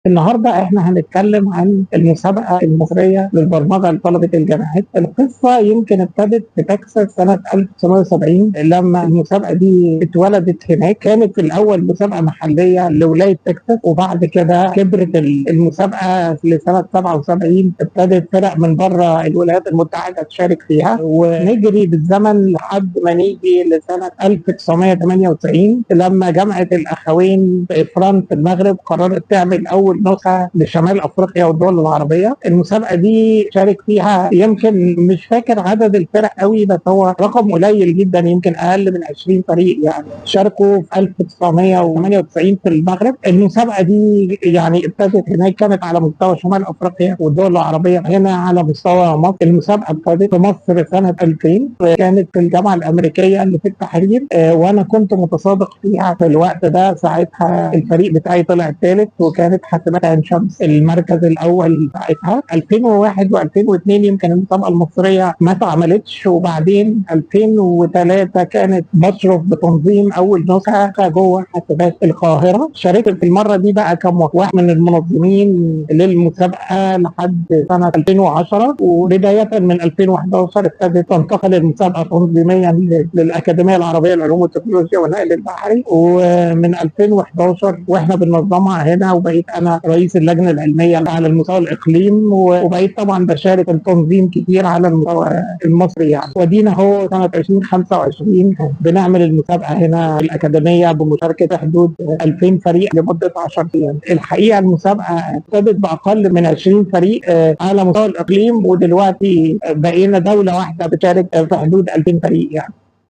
النهارده احنا هنتكلم عن المسابقه المصريه للبرمجه لطلبه الجامعات. القصه يمكن ابتدت في تكساس سنه 1970 لما المسابقه دي اتولدت هناك. كانت في الاول مسابقه محليه لولايه تكساس، وبعد كده كبرت المسابقه لسنه 77. ابتدت فرق من بره الولايات المتحده تشارك فيها، ونجري بالزمن لحد ما نيجي لسنه 1998 لما جامعه الاخوين في فرنسا في المغرب قررت تعمل اول نسخه لشمال افريقيا والدول العربيه. المسابقه دي شارك فيها يمكن مش فاكر عدد الفرق قوي، بس هو رقم قليل جدا، يمكن اقل من 20 فريق يعني شاركوا في 1998 في المغرب. المسابقه دي يعني ابتدت هناك، كانت على مستوى شمال افريقيا والدول العربيه هنا على مستوى مصر. المسابقه ابتدت في مصر سنه 2000، كانت في الجامعه الامريكيه اللي في التحرير، وانا كنت متسابق فيها في الوقت ده. ساعتها الفريق بتاعي طلع الثالث، وكانت حاسبات عين شمس المركز الاول ساعتها. 2001 و2002 يمكن المسابقه المصريه ما اتعملتش، وبعدين 2003 كانت بشرف بتنظيم اول نسخه جوه حاسبات القاهره. شاركت في المره دي بقى واحد من المنظمين للمسابقه لحد سنه 2010، وبدايه من 2011 ابتدت تنتقل المسابقه تنظيميا للاكاديميه العربيه للعلوم والتكنولوجيا والنقل البحري. ومن 2011 واحنا بننظمها هنا، وبقيت انا رئيس اللجنه العلميه على المستوى الاقليم، وبقيت طبعا بشارك التنظيم كتير على المستوى المصري يعني. ودينا هو سنه 2025 بنعمل المسابقه هنا في الاكاديميه بمشاركه في حدود 2000 فريق لمده 10 ايام. الحقيقه المسابقه ابتدت باقل من 20 فريق على مستوى الاقليم، ودلوقتي بقينا دوله واحده بتشارك في حدود 2000 فريق يعني.